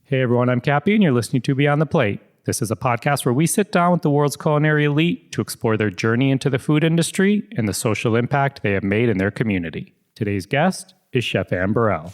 Hey everyone, I'm Cappy and you're listening to Beyond the Plate. This is a podcast where we sit down with the world's culinary elite to explore their journey into the food industry and the social impact they have made in their community. Today's guest is Chef Anne Burrell.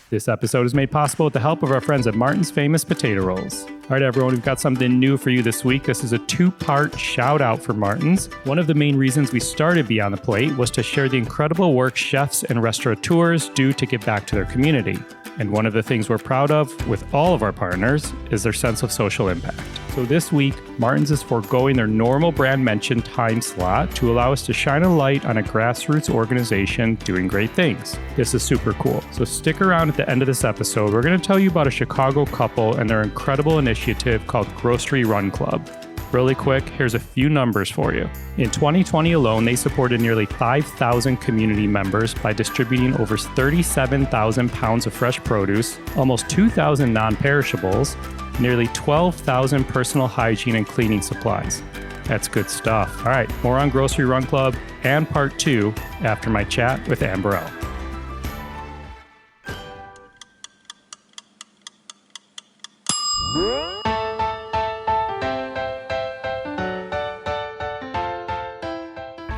This episode is made possible with the help of our friends at Martin's Famous Potato Rolls. All right, everyone, we've got something new for you this week. This is a two-part shout-out for Martin's. One of the main reasons we started Beyond the Plate was to share the incredible work chefs and restaurateurs do to give back to their community. And one of the things we're proud of with all of our partners is their sense of social impact. So this week, Martin's is foregoing their normal brand mention time slot to allow us to shine a light on a grassroots organization doing great things. This is super cool. So stick around at the end of this episode. We're going to tell you about a Chicago couple and their incredible initiative called Grocery Run Club. Really quick, here's a few numbers for you. In 2020 alone, they supported nearly 5,000 community members by distributing over 37,000 pounds of fresh produce, almost 2,000 non-perishables, nearly 12,000 personal hygiene and cleaning supplies. That's good stuff. All right, more on Grocery Run Club and part 2 after my chat with Anne Burrell.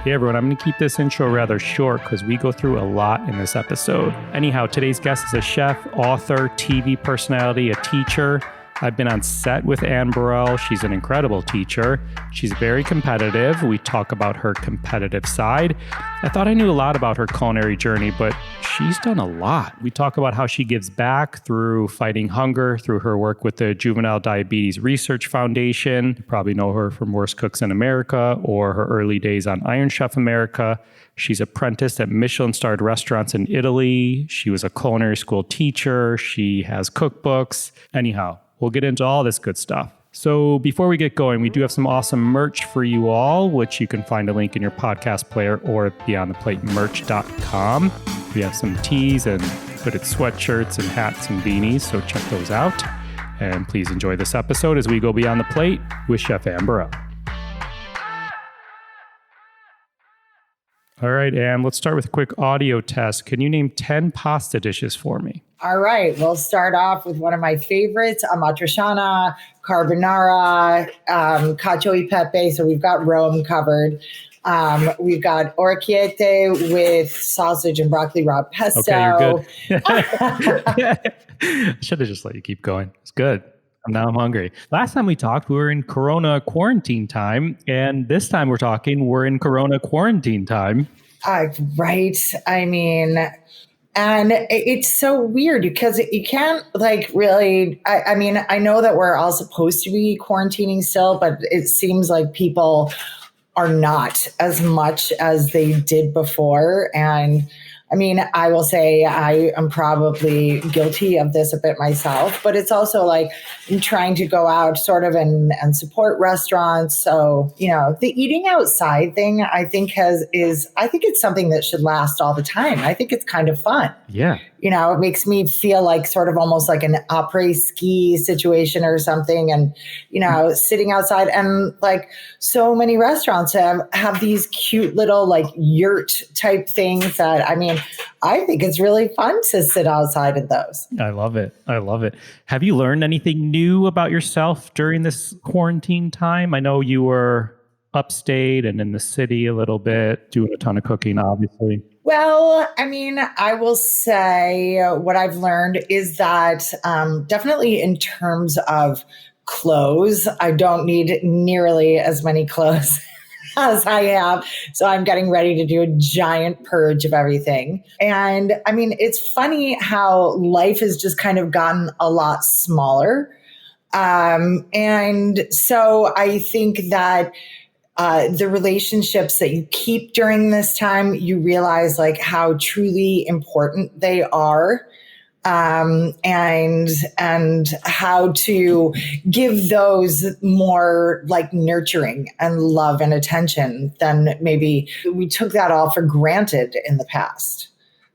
Hey everyone, I'm going to keep this intro rather short because we go through a lot in this episode. Anyhow, today's guest is a chef, author, TV personality, a teacher. I've been on set with Anne Burrell. She's an incredible teacher. She's very competitive. We talk about her competitive side. I thought I knew a lot about her culinary journey, but she's done a lot. We talk about how she gives back through fighting hunger, through her work with the Juvenile Diabetes Research Foundation. You probably know her from Worst Cooks in America or her early days on Iron Chef America. She's apprenticed at Michelin-starred restaurants in Italy. She was a culinary school teacher. She has cookbooks. Anyhow, we'll get into all this good stuff. So before we get going, we do have some awesome merch for you all, which you can find a link in your podcast player or at beyondtheplatemerch.com. We have some tees and hooded sweatshirts and hats and beanies, so check those out. And please enjoy this episode as we go Beyond the Plate with Chef Anne Burrell. All right, Anne, let's start with a quick audio test. Can you name 10 pasta dishes for me? All right, we'll start off with one of my favorites, amatriciana, carbonara, cacio e pepe. So we've got Rome covered. We've got orecchiette with sausage and broccoli raw pesto. Okay, you're good. I should have just let you keep going. It's good. Now I'm hungry. Last time we talked, we were in Corona quarantine time. And this time we're in Corona quarantine time. Right. I mean, and it's so weird because you can't really, I mean, I know that we're all supposed to be quarantining still, but it seems like people are not as much as they did before. And I mean, I will say I am probably guilty of this a bit myself, but it's also like I'm trying to go out sort of and support restaurants. So, you know, the eating outside thing, I think it's something that should last all the time. I think it's kind of fun. Yeah. You know, it makes me feel like sort of almost like an après-ski situation or something. And, you know, sitting outside and like so many restaurants have these cute little like yurt type things that, I mean, I think it's really fun to sit outside in those. I love it. I love it. Have you learned anything new about yourself during this quarantine time? I know you were upstate and in the city a little bit, doing a ton of cooking, obviously. Well, I mean, I will say what I've learned is that definitely in terms of clothes, I don't need nearly as many clothes as I have. So I'm getting ready to do a giant purge of everything. And I mean, it's funny how life has just kind of gotten a lot smaller. And so I think that the relationships that you keep during this time, you realize like how truly important they are. And how to give those more like nurturing and love and attention than maybe we took that all for granted in the past.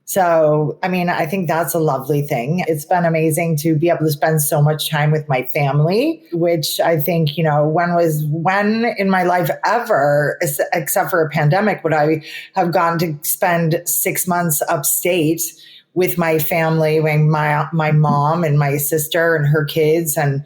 So, I mean, I think that's a lovely thing. It's been amazing to be able to spend so much time with my family, which I think, you know, when in my life ever, except for a pandemic, would I have gone to spend 6 months upstate with my family, my mom and my sister and her kids and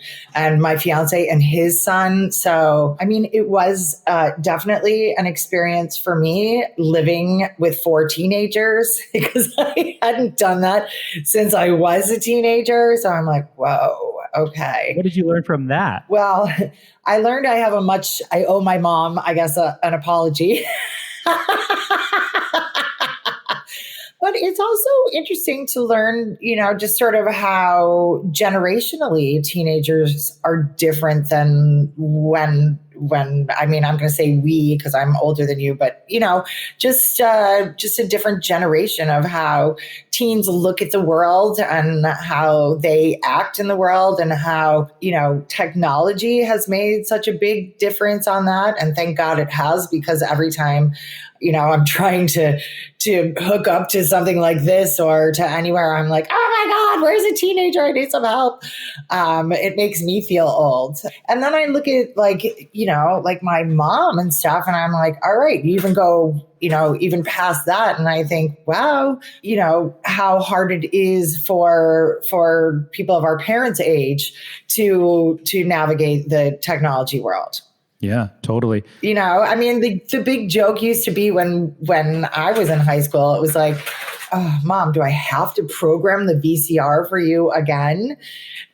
my fiance and his son. So, I mean, it was definitely an experience for me living with 4 teenagers because I hadn't done that since I was a teenager. So I'm like, whoa, okay. What did you learn from that? Well, I learned I owe my mom, I guess, an apology. But it's also interesting to learn, just sort of how generationally teenagers are different than when I mean, I'm going to say we because I'm older than you, but just a different generation of how teens look at the world and how they act in the world and how, technology has made such a big difference on that. And thank God it has, because every time I'm trying to hook up to something like this or to anywhere, I'm like, oh my God, where's a teenager? I need some help. It makes me feel old. And then I look at like my mom and stuff, and I'm like, all right, you even go, even past that. And I think, wow, how hard it is for people of our parents' age to navigate the technology world. Yeah, totally. I mean, the big joke used to be when I was in high school, it was like, oh, Mom, do I have to program the VCR for you again?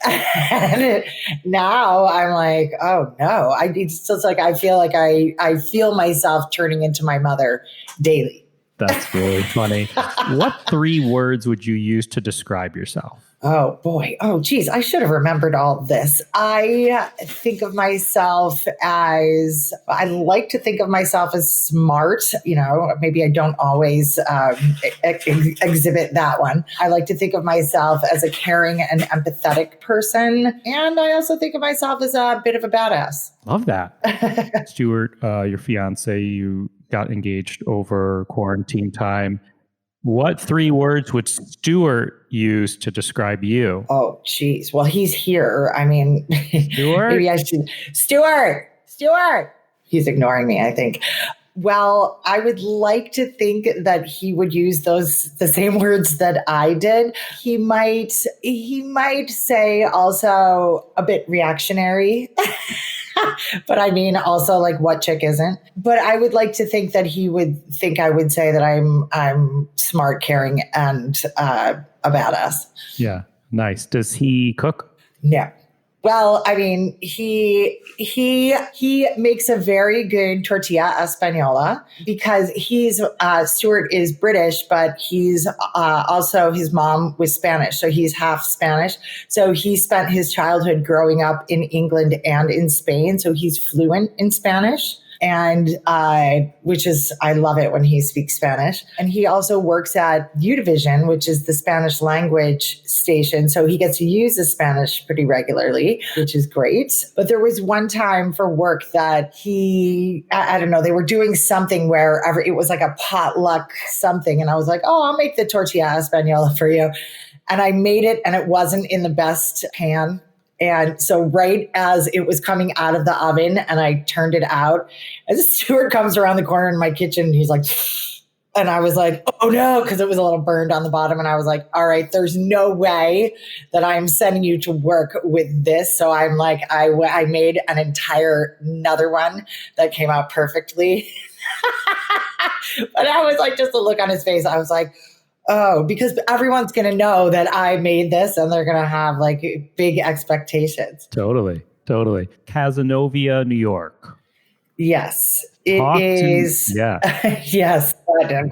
And now I'm like, oh no, it's like, I feel like I feel myself turning into my mother daily. That's really funny. What 3 words would you use to describe yourself? Oh boy. Oh geez. I should have remembered all this. I think of myself I like to think of myself as smart. Maybe I don't always exhibit that one. I like to think of myself as a caring and empathetic person. And I also think of myself as a bit of a badass. Love that. Stuart, your fiance, you got engaged over quarantine time. What 3 words would Stuart use to describe you? Oh, geez. Well, he's here. I mean, Stuart? Maybe I should. Stuart. He's ignoring me, I think. Well, I would like to think that he would use the same words that I did. He might say also a bit reactionary. But I mean, also like, what chick isn't? But I would like to think that he would think I would say that I'm smart, caring, and a badass. Yeah, nice. Does he cook? No. Well, I mean, he makes a very good tortilla española because Stuart is British, but he's also, his mom was Spanish. So he's half Spanish. So he spent his childhood growing up in England and in Spain. So he's fluent in Spanish. And which is, I love it when he speaks Spanish. And he also works at Univision, which is the Spanish language station. So he gets to use the Spanish pretty regularly, which is great. But there was one time for work that I don't know, they were doing something where it was like a potluck something. And I was like, oh, I'll make the tortilla española for you. And I made it, and it wasn't in the best pan. And so right as it was coming out of the oven and I turned it out, as Stuart comes around the corner in my kitchen, and he's like, and I was like, oh no, because it was a little burned on the bottom. And I was like, all right, there's no way that I'm sending you to work with this. So I'm like, I made another one that came out perfectly. But I was like, just the look on his face, I was like, oh, because everyone's going to know that I made this and they're going to have like big expectations. Totally. Cazenovia, New York. Yes, it is. Yes.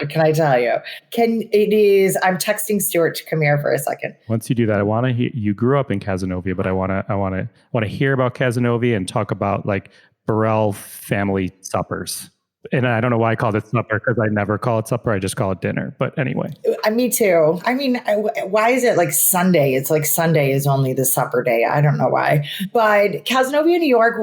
Can I tell you? I'm texting Stuart to come here for a second. Once you do that, I want to hear, you grew up in Cazenovia, but I want to hear about Cazenovia and talk about like Burrell family suppers. And I don't know why I called it supper, because I never call it supper. I just call it dinner. But anyway. Me too. I mean, why is it like Sunday? It's like Sunday is only the supper day. I don't know why. But Cazenovia, New York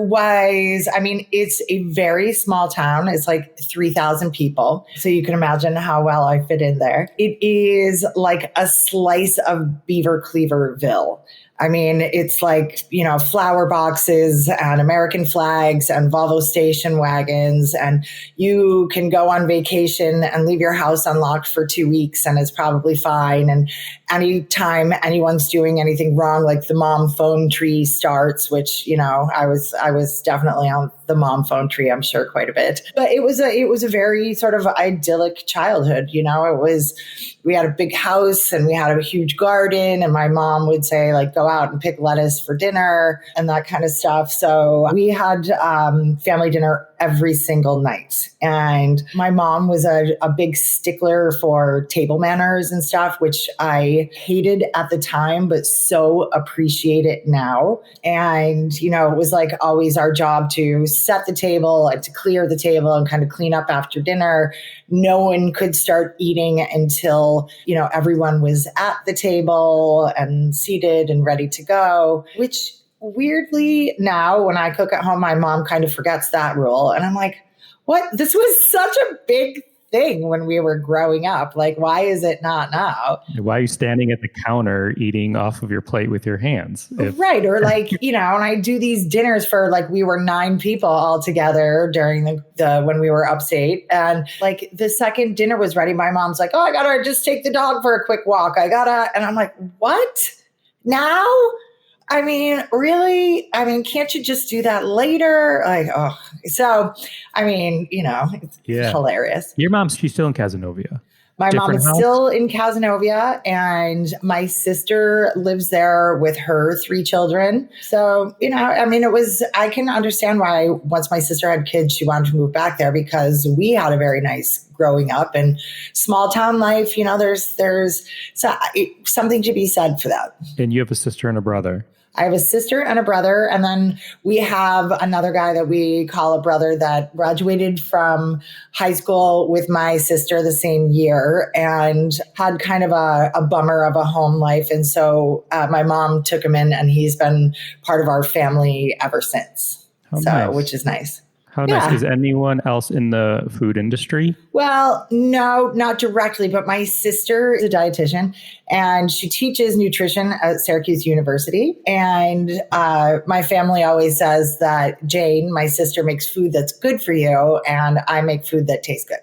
it's a very small town. It's like 3,000 people. So you can imagine how well I fit in there. It is like a slice of Beaver Cleaverville. I mean, it's like, flower boxes and American flags and Volvo station wagons. And you can go on vacation and leave your house unlocked for 2 weeks and it's probably fine. And anytime anyone's doing anything wrong, like the mom phone tree starts, which, I was definitely on the mom phone tree, I'm sure, quite a bit. But it was a very sort of idyllic childhood. We had a big house and we had a huge garden, and my mom would say, like, go out and pick lettuce for dinner and that kind of stuff. So we had family dinner every single night. And my mom was a big stickler for table manners and stuff, which I hated at the time, but so appreciate it now. And, it was like always our job to set the table and to clear the table and kind of clean up after dinner. No one could start eating until, everyone was at the table and seated and ready to go, which weirdly now when I cook at home, my mom kind of forgets that rule. And I'm like, what? This was such a big thing when we were growing up. Like, why is it not now? Why are you standing at the counter eating off of your plate with your hands? Right. Or like, and I do these dinners for like, we were 9 people all together during the when we were upstate. And like the second dinner was ready, my mom's like, oh, I gotta just take the dog for a quick walk. And I'm like, what? Now? I mean, really? I mean, can't you just do that later? Like, oh, so, I mean, it's hilarious. Your she's still in Cazenovia. My mom is still in Cazenovia, and my sister lives there with her 3 children. So, I can understand why once my sister had kids, she wanted to move back there because we had a very nice growing up and small town life. There's something to be said for that. And you have a sister and a brother. I have a sister and a brother, and then we have another guy that we call a brother that graduated from high school with my sister the same year and had kind of a bummer of a home life. And so my mom took him in, and he's been part of our family ever since. Nice. Which is nice. How nice. Is anyone else in the food industry? Well, no, not directly, but my sister is a dietitian and she teaches nutrition at Syracuse University. And my family always says that Jane, my sister, makes food that's good for you, and I make food that tastes good.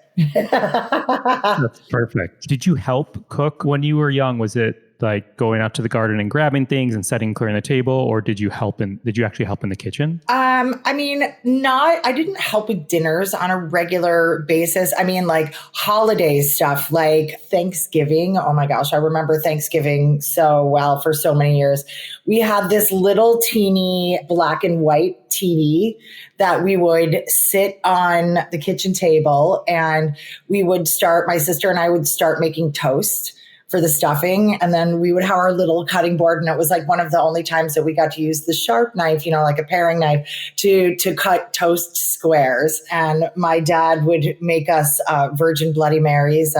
That's perfect. Did you help cook when you were young? Was it like going out to the garden and grabbing things and clearing the table, or did you actually help in the kitchen? I didn't help with dinners on a regular basis. I mean, like holiday stuff, like Thanksgiving. Oh my gosh, I remember Thanksgiving so well for so many years. We had this little teeny black and white TV that we would sit on the kitchen table, and my sister and I would start making toast for the stuffing. And then we would have our little cutting board. And it was like one of the only times that we got to use the sharp knife, like a paring knife to cut toast squares. And my dad would make us virgin Bloody Marys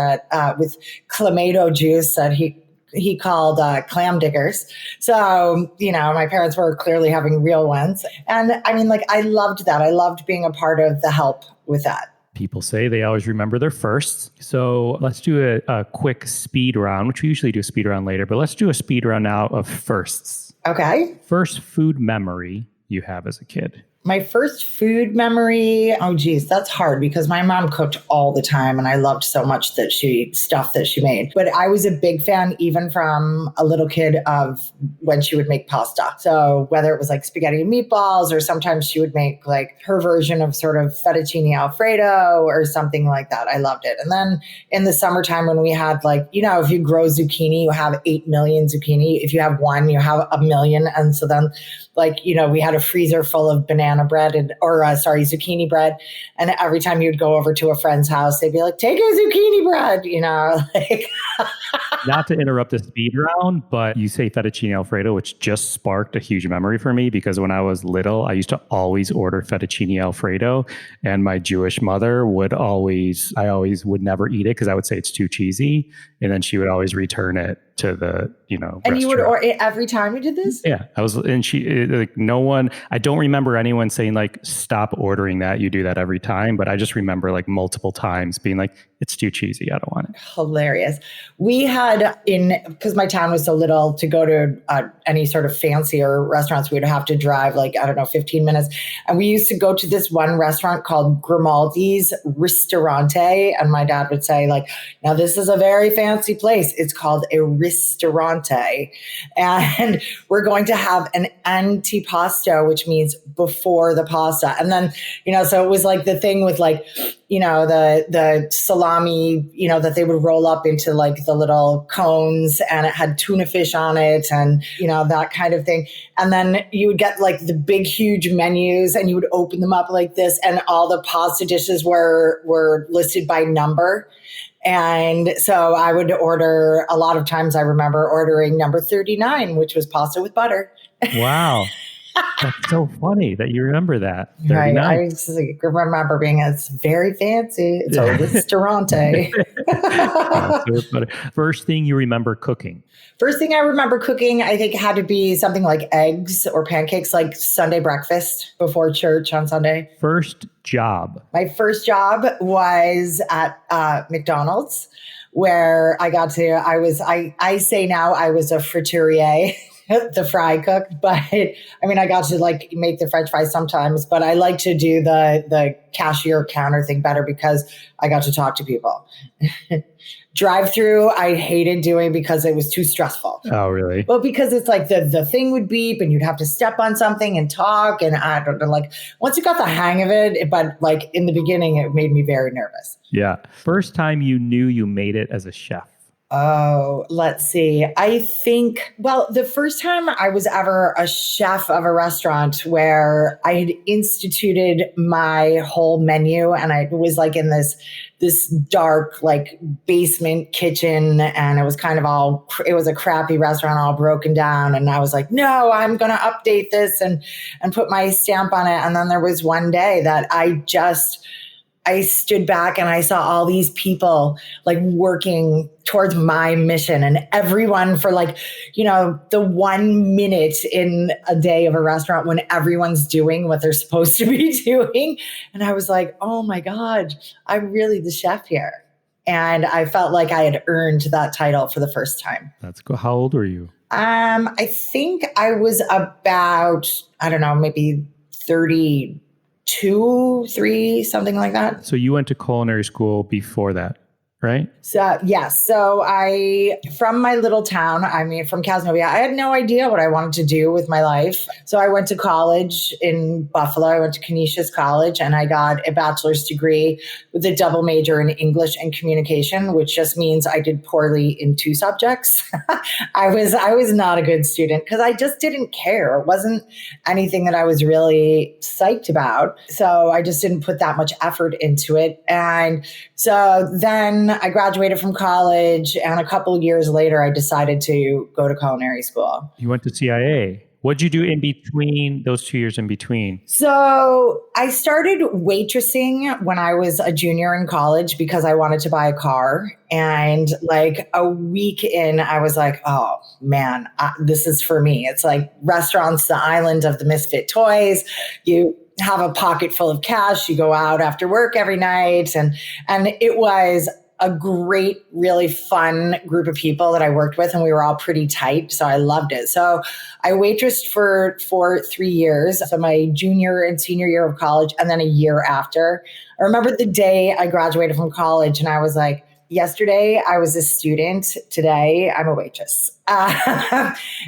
with clamato juice that he called clam diggers. So, my parents were clearly having real ones. And I mean, like, I loved that. I loved being a part of the help with that. People say they always remember their firsts. So let's do a quick speed round, which we usually do a speed round later, but let's do a speed round now of firsts. Okay. First food memory you have as a kid. My first food memory, oh geez, that's hard because my mom cooked all the time and I loved so much stuff that she made. But I was a big fan even from a little kid of when she would make pasta. So whether it was like spaghetti and meatballs, or sometimes she would make like her version of sort of fettuccine Alfredo or something like that. I loved it. And then in the summertime when we had like, if you grow zucchini, you have 8 million zucchini. If you have one, you have 1 million. And so then we had a freezer full of banana bread zucchini bread. And every time you'd go over to a friend's house, they'd be like, take a zucchini bread, Not to interrupt the speed round, but you say fettuccine Alfredo, which just sparked a huge memory for me because when I was little, I used to always order fettuccine Alfredo, and my Jewish mother I always would never eat it because I would say it's too cheesy. And then she would always return it to the, And restaurant. you would order every time you did this? Yeah. I don't remember anyone saying like, stop ordering that. You do that every time. But I just remember like multiple times being like, It's too cheesy. I don't want it. Hilarious. We had because my town was so little, to go to any sort of fancier restaurants, we'd have to drive 15 minutes. And we used to go to this one restaurant called Grimaldi's Ristorante. And my dad would say now this is a very fancy place. It's called a ristorante. And we're going to have an antipasto, which means before the pasta. And then, so it was the thing with the salami, that they would roll up into the little cones, and it had tuna fish on it, and, that kind of thing. And then you would get the big, huge menus, and you would open them up like this, and all the pasta dishes were listed by number. And so I would order, a lot of times I remember ordering number 39, which was pasta with butter. Wow. That's so funny that you remember that. 39. Right. I just remember it's very fancy. It's a ristorante. First thing you remember cooking? First thing I remember cooking, I think, had to be something like eggs or pancakes, like Sunday breakfast before church on Sunday. First job? My first job was at McDonald's, where I say now I was a friturier. The fry cook, but I got to make the French fries sometimes, but I like to do the cashier counter thing better because I got to talk to people. Drive-through, I hated doing because it was too stressful. Oh, really? Well, because it's the thing would beep and you'd have to step on something and talk, and I don't know, once you got the hang of it, but in the beginning, it made me very nervous. Yeah. First time you knew you made it as a chef? Oh, let's see. I think, the first time I was ever a chef of a restaurant where I had instituted my whole menu, and I was in this dark, basement kitchen, and it was it was a crappy restaurant, all broken down. And I was no, I'm going to update this and put my stamp on it. And then there was one day that I stood back and I saw all these people working towards my mission, and everyone for the 1 minute in a day of a restaurant when everyone's doing what they're supposed to be doing. And I was oh my God, I'm really the chef here. And I felt like I had earned that title for the first time. That's cool. How old were you? I think I was about, I don't know, maybe 32, 3, something like that. So you went to culinary school before that, right? So, yes. So from my little town, from Casanova, I had no idea what I wanted to do with my life. So I went to college in Buffalo. I went to Canisius College, and I got a bachelor's degree with a double major in English and communication, which just means I did poorly in 2 subjects. I was not a good student because I just didn't care. It wasn't anything that I was really psyched about. So I just didn't put that much effort into it. And so then I graduated from college, and a couple of years later, I decided to go to culinary school. You went to CIA. What'd you do in between those 2 years in between? So I started waitressing when I was a junior in college because I wanted to buy a car. And a week in, I was oh man, this is for me. It's restaurants, the island of the misfit toys. You have a pocket full of cash. You go out after work every night. And it was a great, really fun group of people that I worked with, and we were all pretty tight. So I loved it. So I waitressed for 3 years. So my junior and senior year of college, and then a year after. I remember the day I graduated from college, and I was yesterday I was a student. Today I'm a waitress.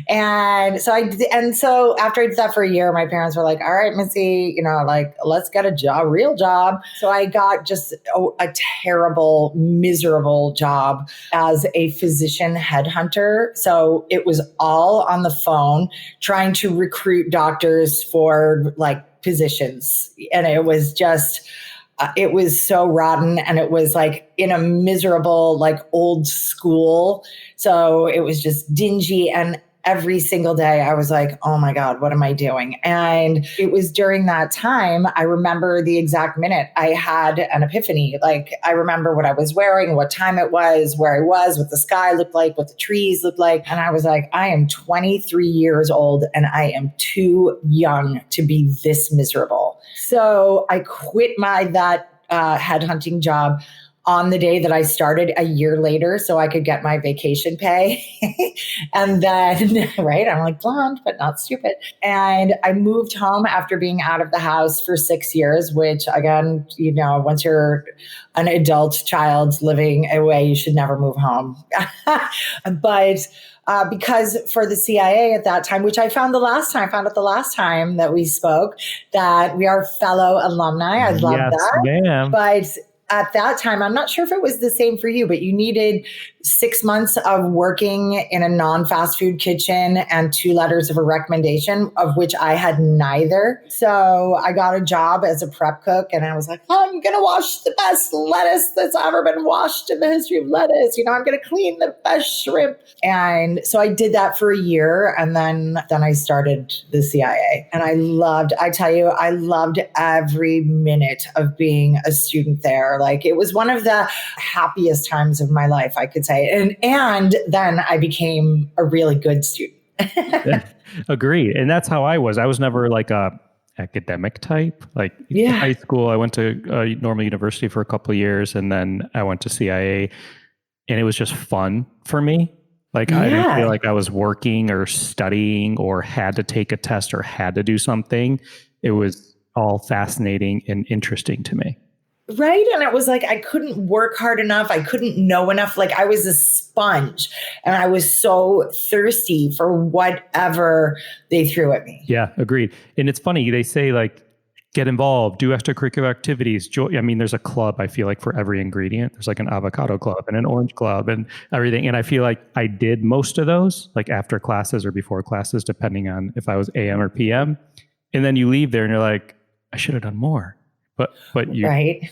And so after I did that for a year, my parents were all right, Missy, let's get a job, real job. So I got just a terrible, miserable job as a physician headhunter. So it was all on the phone trying to recruit doctors for positions. And it was just, it was so rotten, and it was in a miserable, old school. So it was just dingy, and every single day I was oh my God, what am I doing? And it was during that time, I remember the exact minute I had an epiphany. I remember what I was wearing, what time it was, where I was, what the sky looked like, what the trees looked like. And I was I am 23 years old, and I am too young to be this miserable. So I quit that headhunting job on the day that I started a year later so I could get my vacation pay. And then, right, I'm like blonde, but not stupid. And I moved home after being out of the house for 6 years, which again, once you're an adult child living away, you should never move home. But because for the CIA at that time, which I found out the last time that we spoke, that we are fellow alumni. I love that. Ma'am. But at that time, I'm not sure if it was the same for you, but you needed 6 months of working in a non-fast food kitchen and 2 letters of a recommendation, of which I had neither. So I got a job as a prep cook, and I was like, I'm going to wash the best lettuce that's ever been washed in the history of lettuce. I'm going to clean the best shrimp. And so I did that for a year, and then I started the CIA. And I loved every minute of being a student there. Like, it was one of the happiest times of my life, I could say. And then I became a really good student. Agreed. And that's how I was. I was never like a academic type. Like in high school, I went to Normal University for a couple of years, and then I went to CIA, and it was just fun for me. Like I didn't feel like I was working or studying or had to take a test or had to do something. It was all fascinating and interesting to me. Right. And it was like, I couldn't work hard enough. I couldn't know enough. Like, I was a sponge, and I was so thirsty for whatever they threw at me. Yeah, agreed. And it's funny. They say like, get involved, do extracurricular activities. I mean, there's a club, I feel like, for every ingredient. There's like an avocado club and an orange club and everything. And I feel like I did most of those, like after classes or before classes, depending on if I was AM or PM. And then you leave there and you're like, I should have done more. But you, right.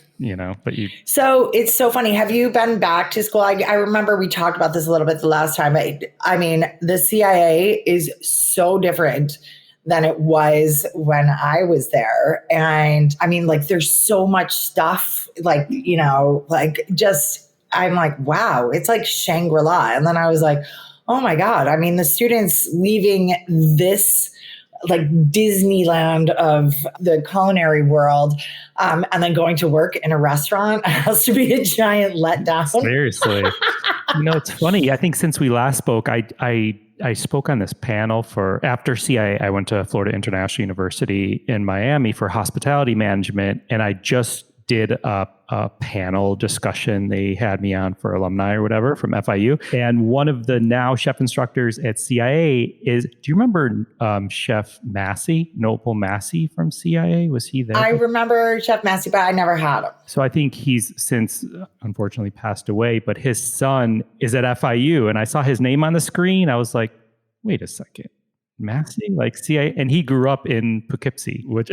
So it's so funny. Have you been back to school? I remember we talked about this a little bit the last time. I mean, the CIA is so different than it was when I was there. And I mean, like, there's so much stuff, like, I'm like, wow, it's like Shangri-La. And then I was like, oh my God. I mean, the students leaving this like Disneyland of the culinary world, and then going to work in a restaurant has to be a giant letdown. Seriously. It's funny. I think since we last spoke, I spoke on this panel after CIA. I went to Florida International University in Miami for hospitality management, and I just did a panel discussion. They had me on for alumni or whatever from FIU. And one of the now chef instructors at CIA do you remember Chef Massey, Noble Massey from CIA? Was he there? I remember Chef Massey, but I never had him. So I think he's since unfortunately passed away, but his son is at FIU. And I saw his name on the screen. I was like, wait a second. Massey, like CIA, and he grew up in Poughkeepsie, which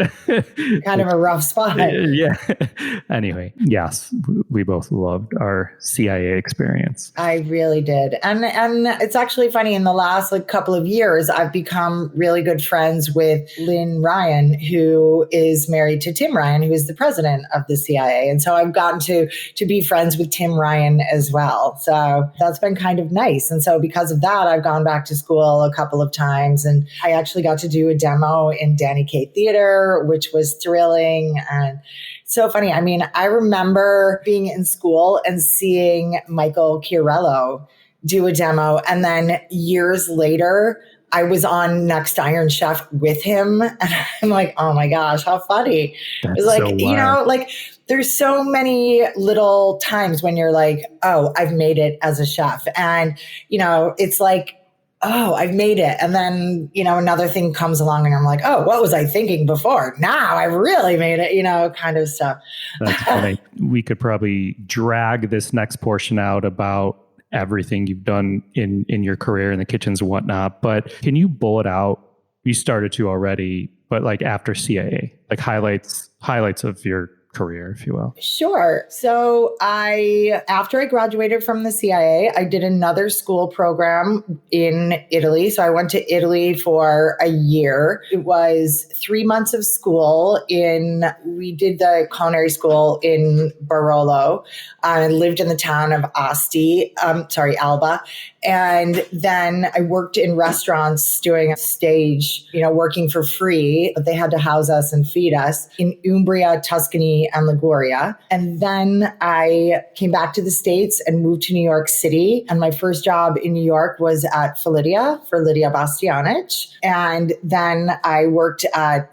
kind of a rough spot. Yeah. Anyway, yes, we both loved our CIA experience. I really did, and it's actually funny. In the last couple of years, I've become really good friends with Lynn Ryan, who is married to Tim Ryan, who is the president of the CIA, and so I've gotten to be friends with Tim Ryan as well. So that's been kind of nice, and so because of that, I've gone back to school a couple of times. And I actually got to do a demo in Danny Kaye Theater, which was thrilling and so funny. I mean, I remember being in school and seeing Michael Chiarello do a demo. And then years later, I was on Next Iron Chef with him. And I'm like, oh my gosh, how funny. That's it was like, so there's so many little times when you're like, oh, I've made it as a chef. And, it's like, oh, I've made it. And then, another thing comes along and I'm like, oh, what was I thinking before? Now I really made it, kind of stuff. That's funny. We could probably drag this next portion out about everything you've done in your career in the kitchens and whatnot. But can you bullet out, you started to already, but like after CIA, like highlights of your career, if you will? Sure. So after I graduated from the CIA, I did another school program in Italy. So I went to Italy for a year. It was 3 months of school we did the culinary school in Barolo. I lived in the town of Alba. And then I worked in restaurants doing a stage, working for free, but they had to house us and feed us in Umbria, Tuscany, and Liguria. And then I came back to the States and moved to New York City. And my first job in New York was at Lydia for Lydia Bastianich. And then I worked at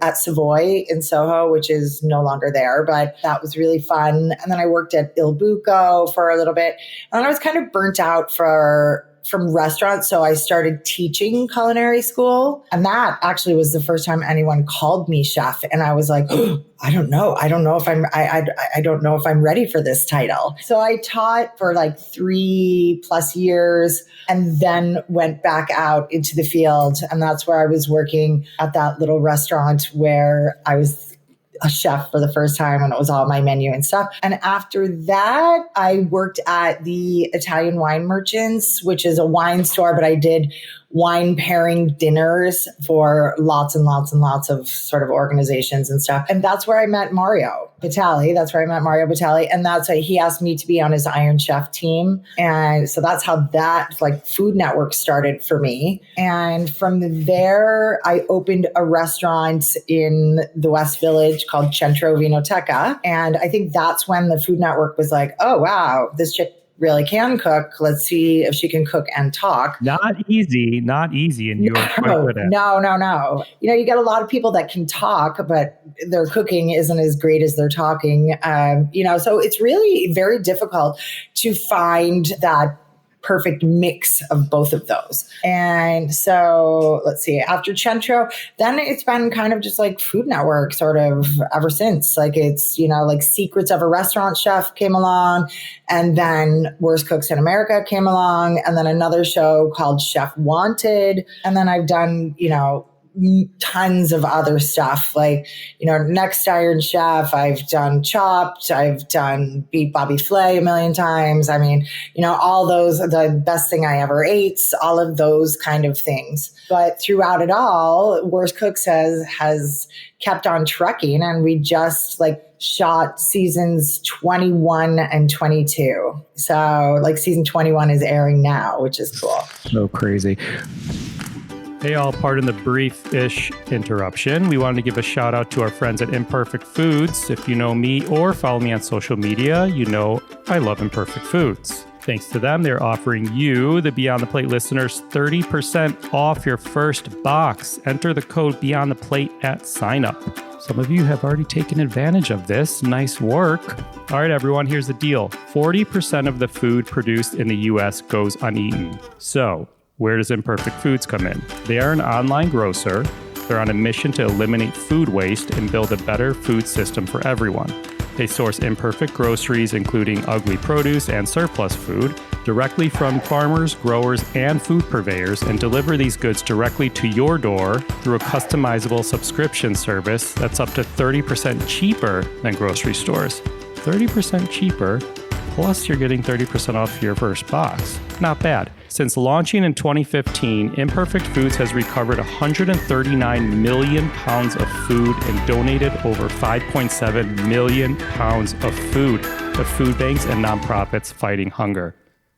at Savoy in Soho, which is no longer there, but that was really fun. And then I worked at Il Buco for a little bit. And then I was kind of burnt out from restaurants. So I started teaching culinary school. And that actually was the first time anyone called me chef. And I was like, oh, I don't know if I'm ready for this title. So I taught for like 3+ years and then went back out into the field. And that's where I was working at that little restaurant where I was a chef for the first time and it was all my menu and stuff. And after that, I worked at the Italian Wine Merchants, which is a wine store, but I did wine pairing dinners for lots and lots and lots of sort of organizations and stuff. And that's where I met Mario Batali. And that's why he asked me to be on his Iron Chef team. And so that's how that Food Network started for me. And from there, I opened a restaurant in the West Village called Centro Vinoteca. And I think that's when the Food Network was like, oh, wow, this chick really can cook. Let's see if she can cook and talk. Not easy. And you were quite good at it. No. You get a lot of people that can talk, but their cooking isn't as great as their talking. So it's really very difficult to find that perfect mix of both of those. And so let's see, after Centro, then it's been kind of just like Food Network sort of ever since. It's, Secrets of a Restaurant Chef came along, and then Worst Cooks in America came along, and then another show called Chef Wanted. And then I've done, tons of other stuff Next Iron Chef. I've done Chopped. I've done Beat Bobby Flay a million times. I mean, all those, the Best Thing I Ever Ate, all of those kind of things. But throughout it all, Worst Cooks has kept on trucking, and we just shot seasons 21 and 22. So season 21 is airing now, which is cool. So crazy. Hey all, pardon the brief-ish interruption. We wanted to give a shout out to our friends at Imperfect Foods. If you know me or follow me on social media, you know I love Imperfect Foods. Thanks to them, they're offering you, the Beyond the Plate listeners, 30% off your first box. Enter the code Beyond the Plate at sign up. Some of you have already taken advantage of this. Nice work. All right, everyone, here's the deal. 40% of the food produced in the U.S. goes uneaten. So, where does Imperfect Foods come in? They are an online grocer. They're on a mission to eliminate food waste and build a better food system for everyone. They source imperfect groceries, including ugly produce and surplus food, directly from farmers, growers, and food purveyors, and deliver these goods directly to your door through a customizable subscription service that's up to 30% cheaper than grocery stores. 30% cheaper, plus you're getting 30% off your first box. Not bad. Since launching in 2015, Imperfect Foods has recovered 139 million pounds of food and donated over 5.7 million pounds of food to food banks and nonprofits fighting hunger.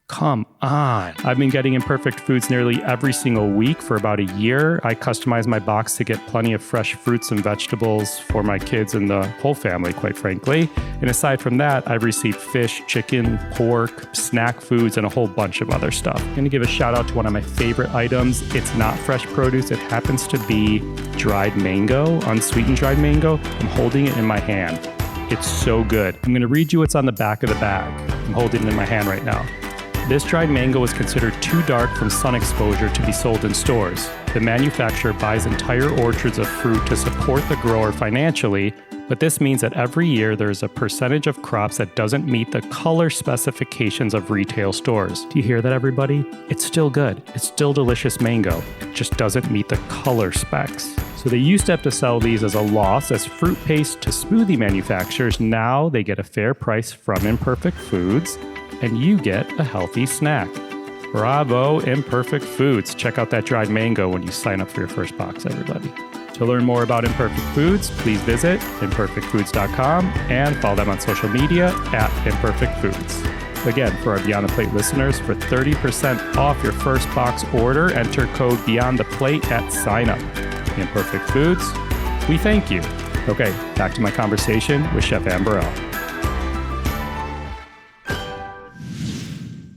Come on. I've been getting Imperfect Foods nearly every single week for about a year. I customize my box to get plenty of fresh fruits and vegetables for my kids and the whole family, quite frankly. And aside from that, I've received fish, chicken, pork, snack foods, and a whole bunch of other stuff. I'm going to give a shout out to one of my favorite items. It's not fresh produce. It happens to be dried mango, unsweetened dried mango. I'm holding it in my hand. It's so good. I'm going to read you what's on the back of the bag. I'm holding it in my hand right now. This dried mango is considered too dark from sun exposure to be sold in stores. The manufacturer buys entire orchards of fruit to support the grower financially, but this means that every year there's a percentage of crops that doesn't meet the color specifications of retail stores. Do you hear that, everybody? It's still good. It's still delicious mango. It just doesn't meet the color specs. So they used to have to sell these as a loss as fruit paste to smoothie manufacturers. Now they get a fair price from Imperfect Foods, and you get a healthy snack. Bravo, Imperfect Foods. Check out that dried mango when you sign up for your first box, everybody. To learn more about Imperfect Foods, please visit imperfectfoods.com and follow them on social media at Imperfect Foods. Again, for our Beyond the Plate listeners, for 30% off your first box order, enter code Beyond the Plate at sign up. Imperfect Foods, we thank you. Okay, back to my conversation with Chef Anne Burrell.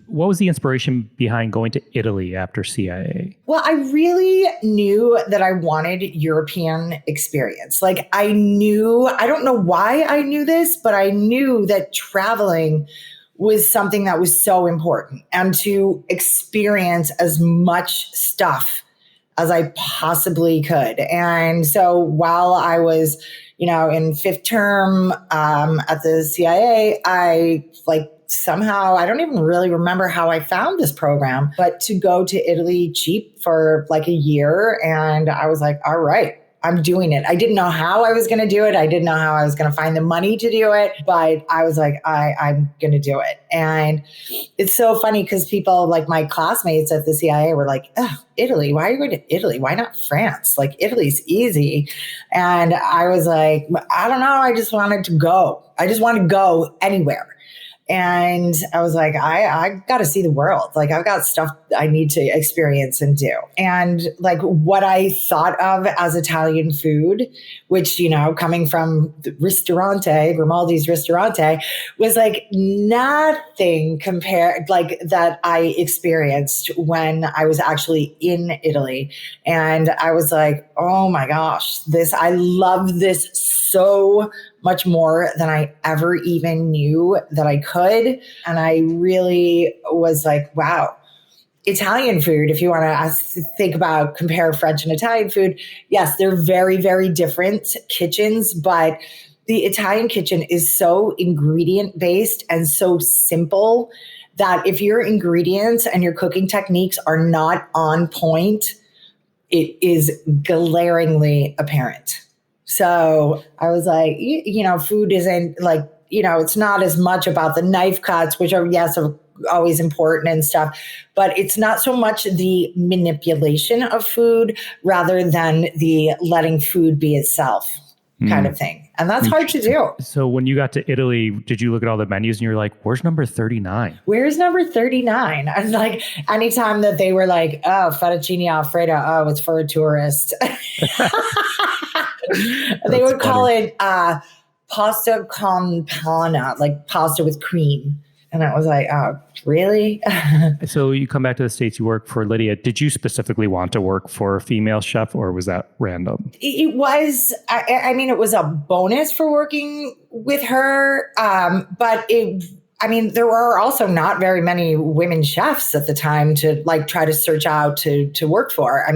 What was the inspiration behind going to Italy after CIA? Well, I really knew that I wanted European experience. Like I don't know why I knew this, but I knew that traveling was something that was so important, and to experience as much stuff as I possibly could. And so while I was, in fifth term at the CIA, I somehow, I don't even really remember how I found this program, but to go to Italy cheap for like a year. And I was like, all right, I'm doing it. I didn't know how I was going to do it. I didn't know how I was going to find the money to do it, but I was like, I'm going to do it. And it's so funny because people like my classmates at the CIA were like, oh, Italy, why are you going to Italy? Why not France? Like Italy's easy. And I was like, I don't know. I just wanted to go. I just want to go anywhere. And I was like, I got to see the world. Like I've got stuff I need to experience and do. And like what I thought of as Italian food, which, coming from the Ristorante, Grimaldi's Ristorante, was like nothing compared like that I experienced when I was actually in Italy. And I was like, oh my gosh, I love this so much more than I ever even knew that I could. And I really was like, wow, Italian food, if you want to compare French and Italian food, yes, they're very, very different kitchens, but the Italian kitchen is so ingredient based and so simple that if your ingredients and your cooking techniques are not on point, it is glaringly apparent. So I was like, food isn't like, it's not as much about the knife cuts, which are, yes, always important and stuff, but it's not so much the manipulation of food rather than the letting food be itself kind of thing. And that's hard to do. So when you got to Italy, did you look at all the menus and you were like, where's number 39? Where's number 39? And like anytime that they were like, oh, fettuccine Alfredo, oh, it's for a tourist. They would call it pasta con panna, like pasta with cream. And I was like, oh, really? So you come back to the States, you work for Lydia. Did you specifically want to work for a female chef, or was that random? It was, it was a bonus for working with her. But there were also not very many women chefs at the time to like try to search out to work for.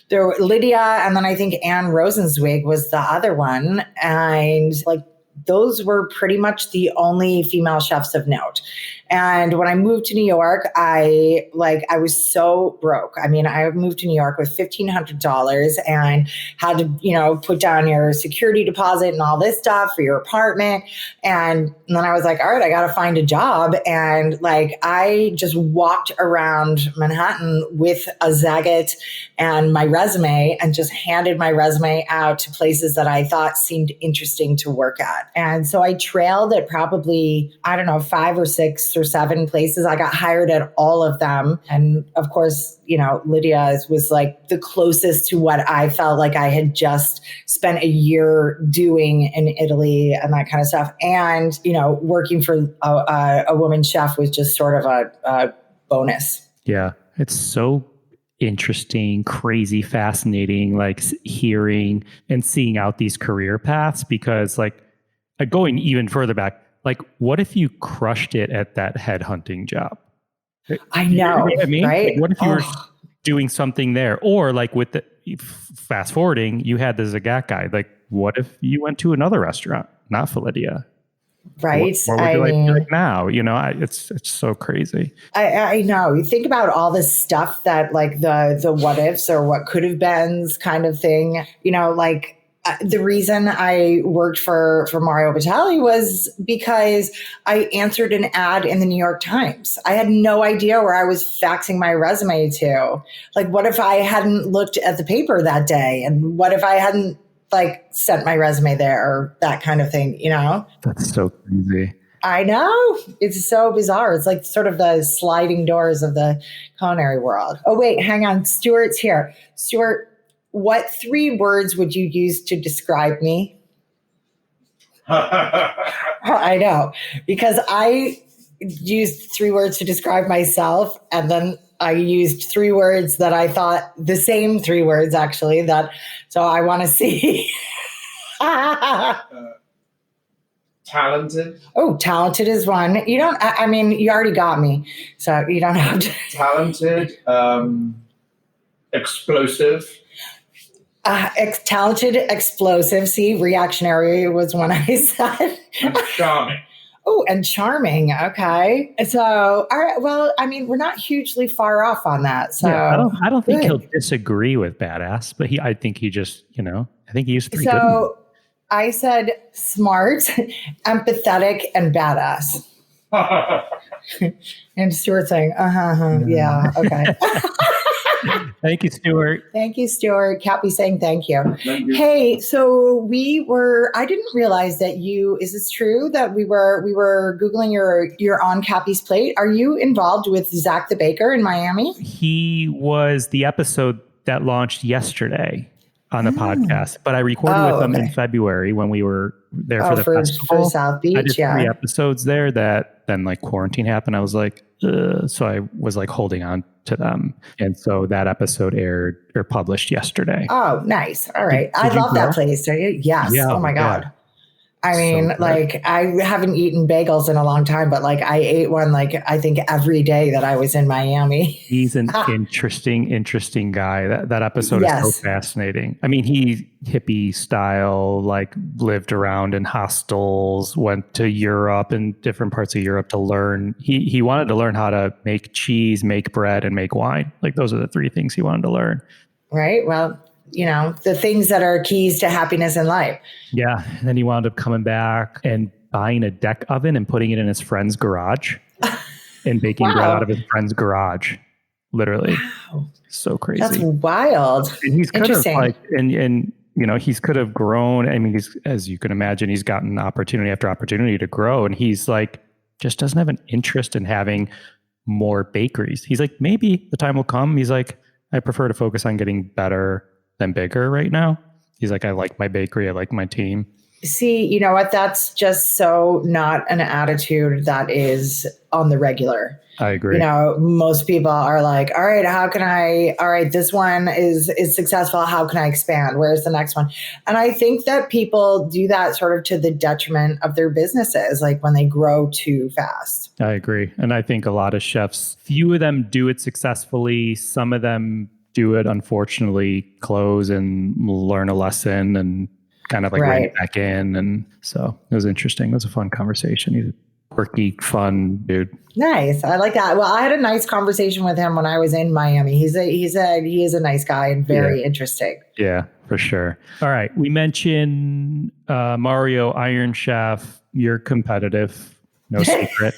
There were Lydia, and then I think Anne Rosenzweig was the other one. And like, those were pretty much the only female chefs of note. And when I moved to New York, I was so broke. I moved to New York with $1,500 and had to, put down your security deposit and all this stuff for your apartment. And then I was like, all right, I got to find a job. And like, I just walked around Manhattan with a Zagat and my resume and just handed my resume out to places that I thought seemed interesting to work at. And so I trailed at probably, 5 or 6 or 7 places. I got hired at all of them. And of course, Lydia was like the closest to what I felt like I had just spent a year doing in Italy and that kind of stuff. And, working for a woman chef was just sort of a bonus. Yeah. It's so interesting, crazy, fascinating, like hearing and seeing out these career paths, because like going even further back, like what if you crushed it at that headhunting job? I know, what I mean? right? Like, what if you were doing something there? Or like with the fast forwarding, you had the Zagat guy. Like what if you went to another restaurant, not for Lydia? Right. What would you like now? It's so crazy. I know. You think about all this stuff that like the what ifs or what could have beens kind of thing, the reason I worked for Mario Batali was because I answered an ad in the New York Times. I had no idea where I was faxing my resume to. Like, what if I hadn't looked at the paper that day? And what if I hadn't like sent my resume there or that kind of thing, That's so crazy. I know. It's so bizarre. It's like sort of the sliding doors of the culinary world. Oh, wait, hang on. Stuart's here. Stuart, what 3 words would you use to describe me? I know, because I used 3 words to describe myself, and then I used 3 words that I thought the same 3 words actually. So I want to see. Talented. Oh, talented is one. You don't. I mean, you already got me, so you don't have to. Talented. Explosive. Talented, explosive. See, reactionary was one I said. And charming. Oh, and charming. Okay. So, all right. Well, I mean, we're not hugely far off on that. So yeah, I don't think he'll disagree with badass, but I think he just, I think he used 3 good ones. I said smart, empathetic, and badass. And Stuart saying, yeah, okay. Thank you, Stuart. Thank you, Stuart. Cappy saying thank you. Thank you. Hey, so I didn't realize that is this true that we were Googling your On Cappy's Plate? Are you involved with Zach the Baker in Miami? He was the episode that launched yesterday on the podcast, but I recorded with him in February when we were there for the festival. For South Beach. I did 3 episodes there that then like quarantine happened. I was like, so I was like holding on to them. And so that episode aired or published yesterday. Oh, nice. All right. I love that place. Yes. Yeah, oh my God. Yeah. I mean, like I haven't eaten bagels in a long time, but like I ate one, like I think every day that I was in Miami. He's an interesting guy. That episode is so fascinating. I mean, he hippie style, like lived around in hostels, went to Europe and different parts of Europe to learn. He wanted to learn how to make cheese, make bread, and make wine. Like those are the 3 things he wanted to learn. Right. Well, the things that are keys to happiness in life. Yeah. And then he wound up coming back and buying a deck oven and putting it in his friend's garage and baking bread out of his friend's garage. Literally. Wow. So crazy. That's wild. And he's kind of like, and he's could have grown. I mean, as you can imagine, he's gotten opportunity after opportunity to grow. And he's like, just doesn't have an interest in having more bakeries. He's like, maybe the time will come. He's like, I prefer to focus on getting better than bigger right now. He's like, I like my bakery. I like my team. See, you know what? That's just so not an attitude that is on the regular. I agree. Most people are like, all right, this one is successful. How can I expand? Where's the next one? And I think that people do that sort of to the detriment of their businesses, like when they grow too fast. I agree. And I think a lot of chefs, few of them do it successfully. Some of them do it, unfortunately, close and learn a lesson and kind of like rein it back in. And so it was interesting. It was a fun conversation. He's a quirky, fun dude. Nice. I like that. Well, I had a nice conversation with him when I was in Miami. He is a nice guy and very interesting. Yeah, for sure. All right. We mentioned Mario, Iron Chef. You're competitive. No secret.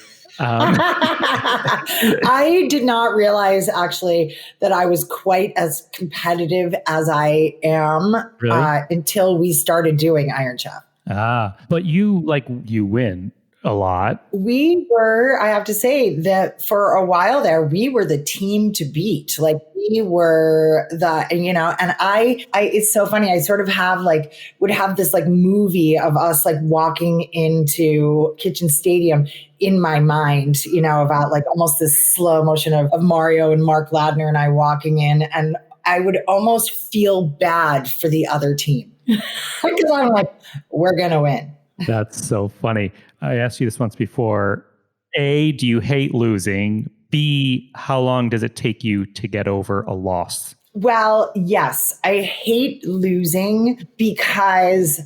I did not realize actually that I was quite as competitive as I am until we started doing Iron Chef. But you win a lot. We were, I have to say that for a while there, we were the team to beat. Like we were and I it's so funny. I sort of would have this like movie of us like walking into Kitchen Stadium in my mind, about like almost this slow motion of Mario and Mark Ladner and I walking in, and I would almost feel bad for the other team because I'm like, we're going to win. That's so funny. I asked you this once before. A, do you hate losing? B, how long does it take you to get over a loss? Well, yes, I hate losing because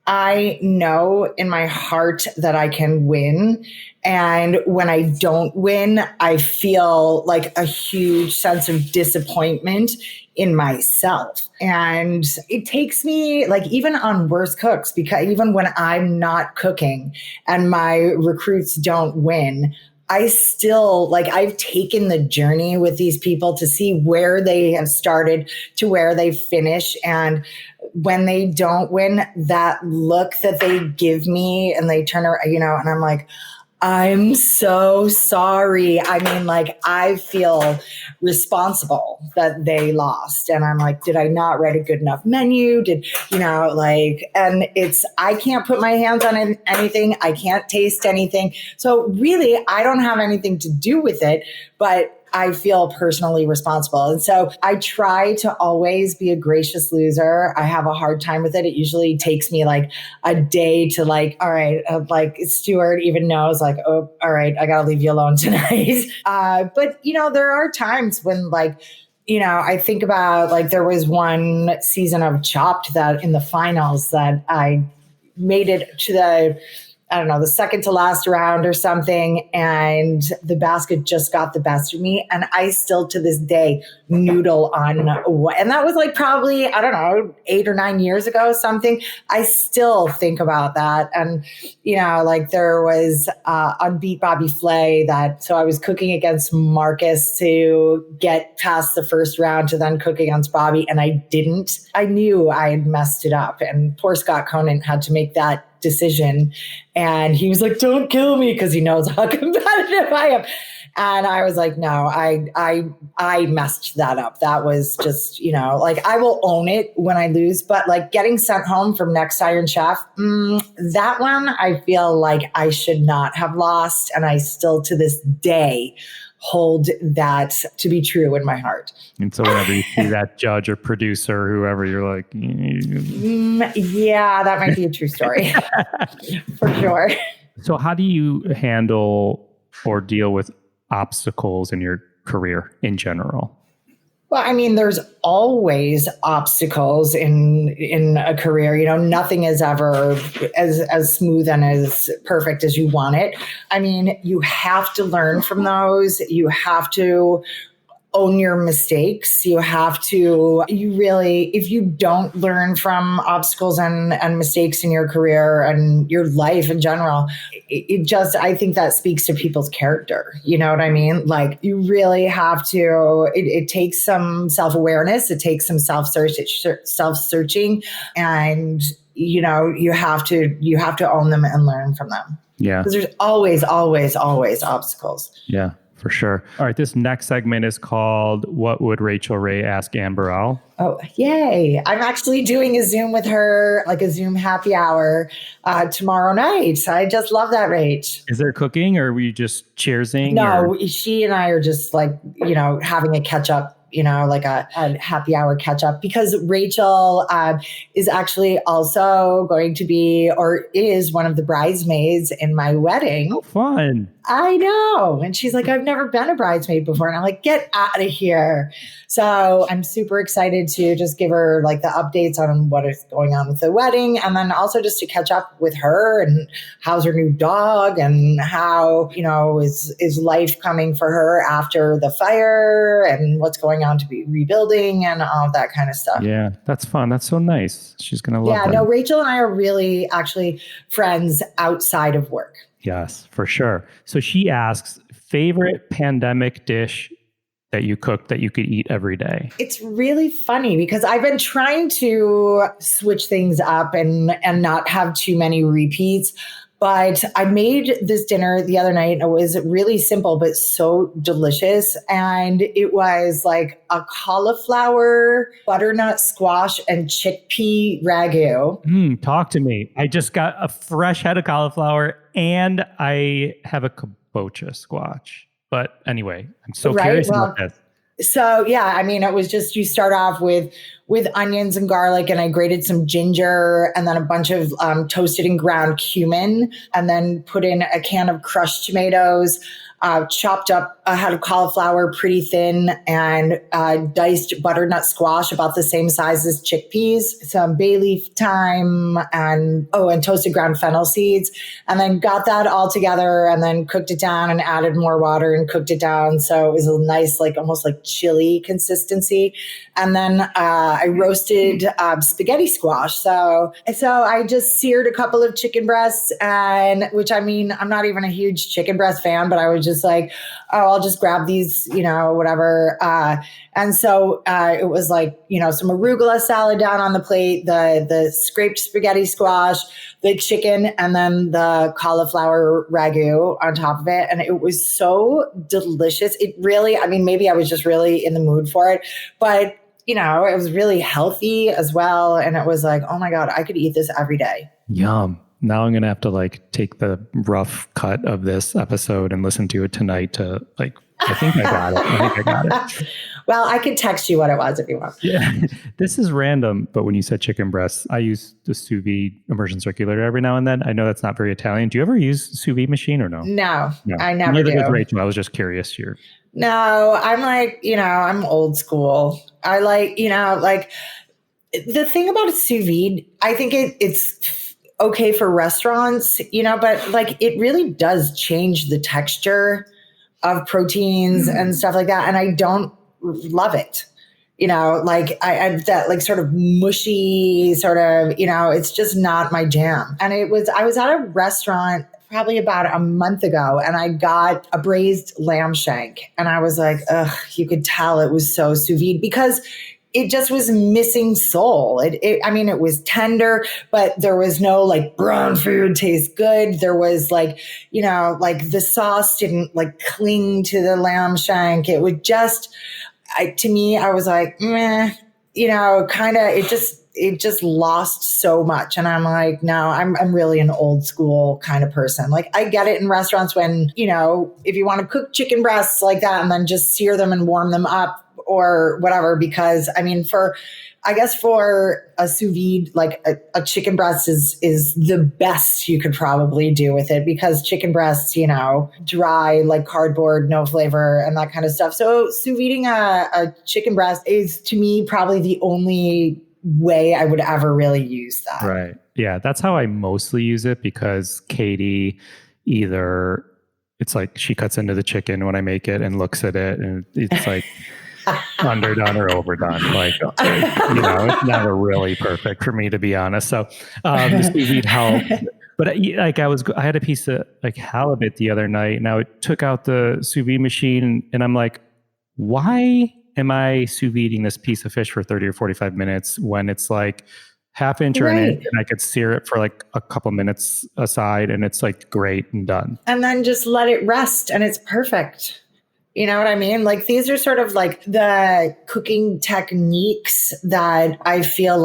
I know in my heart that I can win. And when I don't win, I feel like a huge sense of disappointment in myself. And it takes me like even on Worst Cooks, because even when I'm not cooking and my recruits don't win, I still I've taken the journey with these people to see where they have started to where they finish. And when they don't win, that look that they give me and they turn around, and I'm like, I'm so sorry. I mean, like, I feel responsible that they lost. And I'm like, did I not write a good enough menu? And I can't put my hands on anything. I can't taste anything. So really, I don't have anything to do with it, but I feel personally responsible. And so I try to always be a gracious loser. I have a hard time with it. It usually takes me like a day to all right, Stuart even knows oh, all right, I got to leave you alone tonight. But there are times when I think about there was one season of Chopped that in the finals that I made it to the second to last round or something. And the basket just got the best of me. And I still to this day noodle on, and that was probably, 8 or 9 years ago, something. I still think about that. And, there was on Beat Bobby Flay so I was cooking against Marcus to get past the first round to then cook against Bobby. And I didn't. I knew I had messed it up. And poor Scott Conant had to make that decision. And he was like, don't kill me, because he knows how competitive I am. And I was like, no, I messed that up. That was just, I will own it when I lose, but getting sent home from Next Iron Chef, that one, I feel like I should not have lost. And I still to this day hold that to be true in my heart. And so whenever you see that judge or producer or whoever, you're like, yeah, that might be a true story for sure. So how do you handle or deal with obstacles in your career in general? Well, I mean, there's always obstacles in a career. Nothing is ever as smooth and as perfect as you want it. I mean, you have to learn from those. You have to own your mistakes. If you don't learn from obstacles and mistakes in your career and your life in general, I think that speaks to people's character. You know what I mean? You really have to, it takes some self-awareness. It takes some self-searching, and, you have to own them and learn from them. Yeah. Because there's always, always, always obstacles. Yeah. For sure. All right. This next segment is called What Would Rachel Ray Ask Anne Burrell? Oh, yay. I'm actually doing a Zoom with her, a Zoom happy hour tomorrow night. I just love that, Rach. Is there cooking or were you just cheersing? No, she and I are just having a catch up, a happy hour catch up, because Rachel is actually also going to be, or is one of the bridesmaids in my wedding. Oh, fun. I know. And she's like, I've never been a bridesmaid before. And I'm like, get out of here. So I'm super excited to just give her the updates on what is going on with the wedding. And then also just to catch up with her and how's her new dog and how, is life coming for her after the fire and what's going on to be rebuilding and all of that kind of stuff. Yeah, that's fun. That's so nice. She's going to love that. Yeah, no, Rachel and I are really actually friends outside of work. Yes, for sure. So she asks, favorite pandemic dish that you cooked that you could eat every day? It's really funny because I've been trying to switch things up and not have too many repeats. But I made this dinner the other night and it was really simple, but so delicious. And it was a cauliflower, butternut squash, and chickpea ragu. Talk to me. I just got a fresh head of cauliflower and I have a kabocha squash. But anyway, I'm so curious about this. So yeah, I mean, it was just, you start off with onions and garlic, and I grated some ginger and then a bunch of toasted and ground cumin, and then put in a can of crushed tomatoes, chopped up a head of cauliflower pretty thin, and diced butternut squash about the same size as chickpeas, some bay leaf thyme, and toasted ground fennel seeds, and then got that all together and then cooked it down and added more water and cooked it down. So it was a nice, almost chili consistency. And then I roasted spaghetti squash. So I just seared a couple of chicken breasts, and which, I mean, I'm not even a huge chicken breast fan, but I was just like, oh, I'll just grab these, whatever. And so it was like, some arugula salad down on the plate, the scraped spaghetti squash, the chicken, and then the cauliflower ragu on top of it. And it was so delicious. It really, maybe I was just really in the mood for it, but it was really healthy as well. And it was like, oh my God, I could eat this every day. Yum. Now I'm going to have to take the rough cut of this episode and listen to it tonight to I think I got it. Well, I could text you what it was if you want. Yeah. This is random, but when you said chicken breasts, I use the sous vide immersion circulator every now and then. I know that's not very Italian. Do you ever use sous vide machine or no? No, I never Neither do. does Rachel. I was just curious here. No, I'm I'm old school. I the thing about a sous vide, I think it's okay for restaurants, but it really does change the texture of proteins and stuff like that. And I don't love it. I that sort of mushy sort of, it's just not my jam. And I was at a restaurant probably about a month ago, and I got a braised lamb shank, and I was like, ugh, you could tell it was so sous vide because it just was missing soul. It was tender, but there was no brown food tastes good. There was the sauce didn't cling to the lamb shank. It would just, to me, I was like, meh, kind of, it just lost so much. And I'm like, no, I'm really an old school kind of person. I get it in restaurants when, if you want to cook chicken breasts like that and then just sear them and warm them up or whatever, because for a sous vide, a chicken breast is the best you could probably do with it, because chicken breasts, dry like cardboard, no flavor and that kind of stuff. So sous videing a chicken breast is, to me, probably the only way I would ever really use that. Right. Yeah. That's how I mostly use it, because Katie either it's she cuts into the chicken when I make it and looks at it and it's underdone or overdone. It's never really perfect for me, to be honest. So the sous vide helped. But I had a piece of halibut the other night, and I took out the sous vide machine and I'm like, why am I sous videing this piece of fish for 30 or 45 minutes when it's half inch or an inch, and I could sear it for a couple minutes aside and it's great and done. And then just let it rest and it's perfect. You know what I mean? These are sort of the cooking techniques that I feel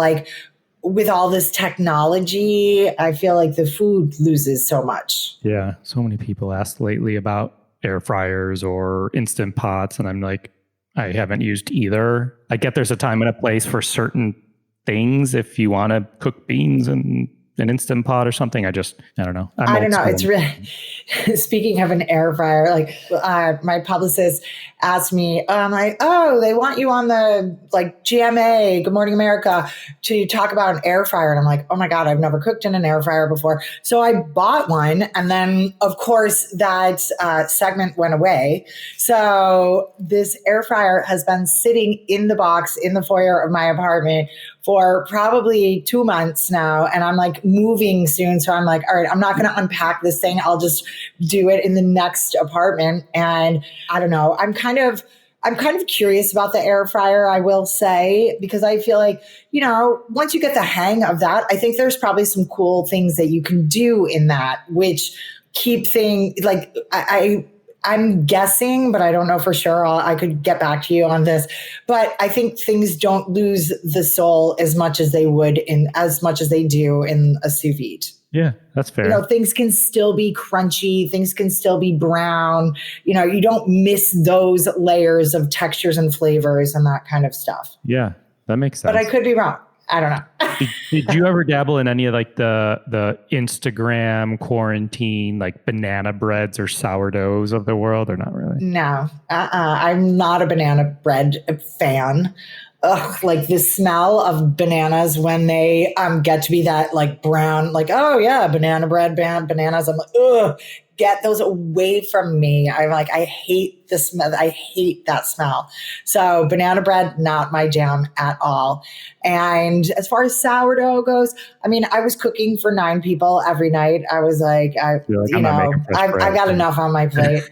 with all this technology, I feel the food loses so much. Yeah. So many people asked lately about air fryers or Instant Pots. And I'm like, I haven't used either. I get there's a time and a place for certain things. If you want to cook beans in an Instant Pot or something, I don't know. I don't know. It's really, speaking of an air fryer, my publicist asked me, they want you on the GMA, Good Morning America, to talk about an air fryer. And I'm like, oh my God, I've never cooked in an air fryer before. So I bought one. And then of course that segment went away. So this air fryer has been sitting in the box in the foyer of my apartment for probably 2 months now. And I'm moving soon. So I'm all right, I'm not going to unpack this thing. I'll just do it in the next apartment. And I don't know. I'm kind of curious about the air fryer, I will say, because I feel once you get the hang of that, I think there's probably some cool things that you can do in that, which keep things I'm guessing, but I don't know for sure. I could get back to you on this, but I think things don't lose the soul as much as they do in a sous vide. Yeah, that's fair. Things can still be crunchy. Things can still be brown. You don't miss those layers of textures and flavors and that kind of stuff. Yeah, that makes sense. But I could be wrong. I don't know. Did you ever dabble in any of the Instagram quarantine, banana breads or sourdoughs of the world, or not really? No, I'm not a banana bread fan. Ugh, the smell of bananas when they get to be that brown, oh yeah, banana bread, bananas. I'm ugh, get those away from me. I'm like, I hate the smell. I hate that smell. So banana bread, not my jam at all. And as far as sourdough goes, I mean, I was cooking for 9 people every night. I was like, I got enough on my plate.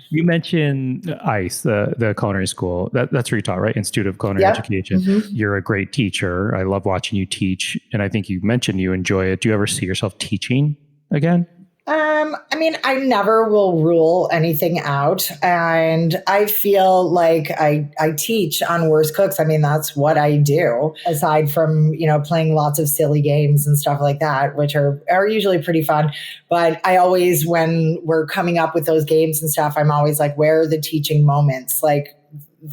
You mentioned ICE, the culinary school. That's where you taught, right? Institute of Culinary Education. Mm-hmm. You're a great teacher. I love watching you teach. And I think you mentioned you enjoy it. Do you ever see yourself teaching again? I mean, I never will rule anything out. And I feel like I teach on Worst Cooks. I mean, that's what I do, aside from, playing lots of silly games and stuff like that, which are usually pretty fun. But I always, when we're coming up with those games and stuff, I'm always like, where are the teaching moments? Like,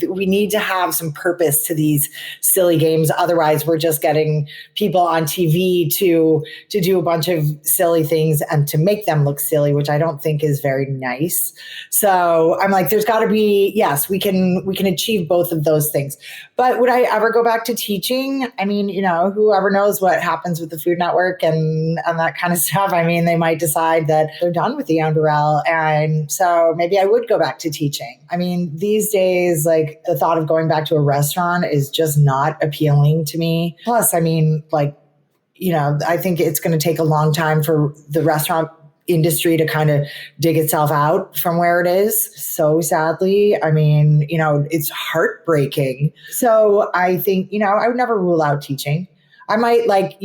we need to have some purpose to these silly games. Otherwise, we're just getting people on TV to do a bunch of silly things and to make them look silly, which I don't think is very nice. So I'm like, there's got to be, yes, we can achieve both of those things. But would I ever go back to teaching? I mean, whoever knows what happens with the Food Network and that kind of stuff. I mean, they might decide that they're done with the Anne Burrell. And so maybe I would go back to teaching. I mean, these days, like, the thought of going back to a restaurant is just not appealing to me. Plus, I mean, I think it's going to take a long time for the restaurant industry to kind of dig itself out from where it is. So sadly, I mean, it's heartbreaking. So I think, I would never rule out teaching. I might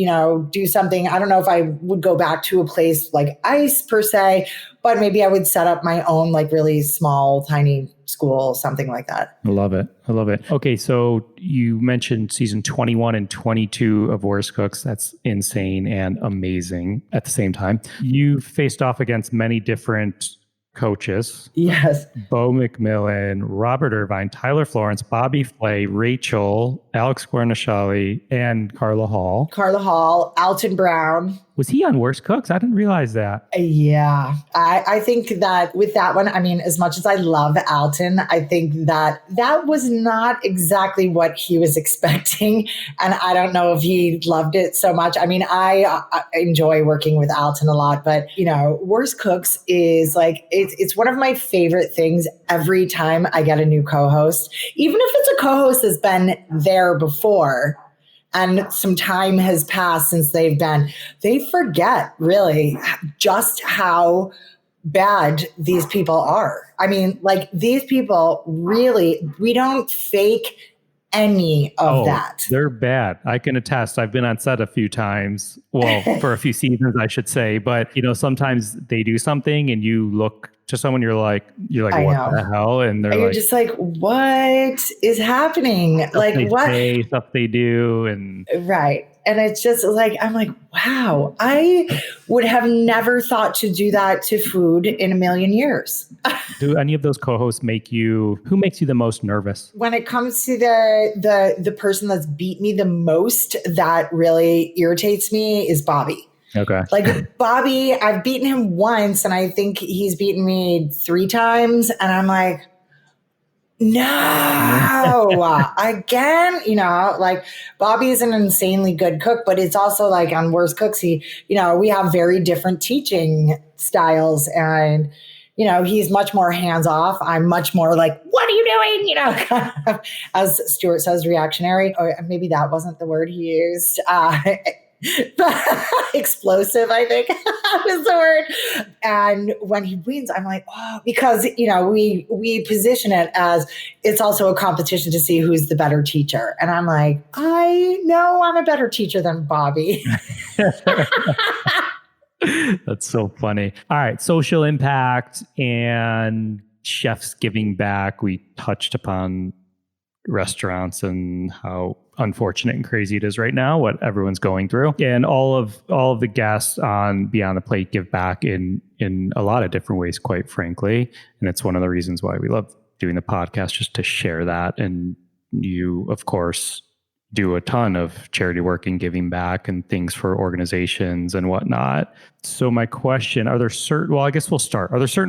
do something. I don't know if I would go back to a place like ICE per se, but maybe I would set up my own really small, tiny school, something like that. I love it. Okay, so you mentioned season 21 and 22 of Worst Cooks. That's insane and amazing at the same time. You faced off against many different coaches. Yes. Bo McMillan, Robert Irvine, Tyler Florence, Bobby Flay, Rachel, Alex Guarnaschelli, and Carla Hall. Alton Brown. Was he on Worst Cooks? I didn't realize that. Yeah. I think that with that one, I mean, as much as I love Alton, I think that was not exactly what he was expecting. And I don't know if he loved it so much. I mean, I enjoy working with Alton a lot, but, Worst Cooks is it's one of my favorite things every time I get a new co-host, even if it's a co-host that's been there before. And some time has passed since they forget really just how bad these people are. I mean, these people really, we don't fake any of that. They're bad. I can attest. I've been on set a few times. Well, for a few seasons, I should say. But, sometimes they do something and you look to someone, you're like, what the hell? And you're just like, what is happening? Stuff they do. And right. And it's just I'm like, wow, I would have never thought to do that to food in a million years. Do any of those co-hosts who makes you the most nervous? When it comes to the person that's beat me the most, that really irritates me is Bobby. Okay. Bobby, I've beaten him once and I think he's beaten me 3 times. And I'm like, no, again, Bobby is an insanely good cook, but it's also on Worst Cooks, we have very different teaching styles and, he's much more hands off. I'm much more what are you doing? As Stuart says, reactionary, or maybe that wasn't the word he used. Explosive, I think was the word. And when he wins, I'm like, oh, because we position it as it's also a competition to see who's the better teacher. And I'm like, I know I'm a better teacher than Bobby. That's so funny. All right, social impact and chefs giving back. We touched upon restaurants and how unfortunate and crazy it is right now, what everyone's going through. And all of the guests on Beyond the Plate give back in a lot of different ways, quite frankly. And it's one of the reasons why we love doing the podcast, just to share that. And you, of course, do a ton of charity work and giving back and things for organizations and whatnot. So my question, are there certain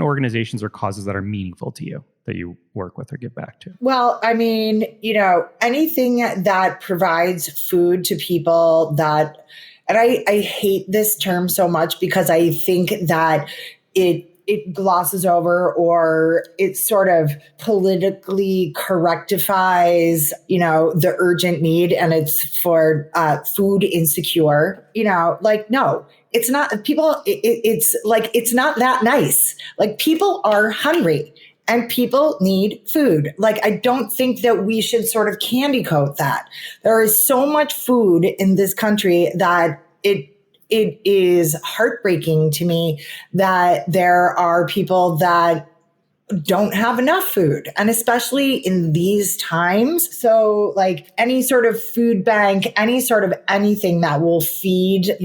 organizations or causes that are meaningful to you that you work with or give back to? Well, I mean, anything that provides food to people that and I hate this term so much because I think that it glosses over, or it sort of politically correctifies, the urgent need, and it's for food insecure, like, no, it's not. People, it's like, it's not that nice. Like, people are hungry and people need food. Like, I don't think that we should sort of candy coat that. There is so much food in this country that it is heartbreaking to me that there are people that don't have enough food, and especially in these times. So like any sort of food bank, any sort of anything that will feed,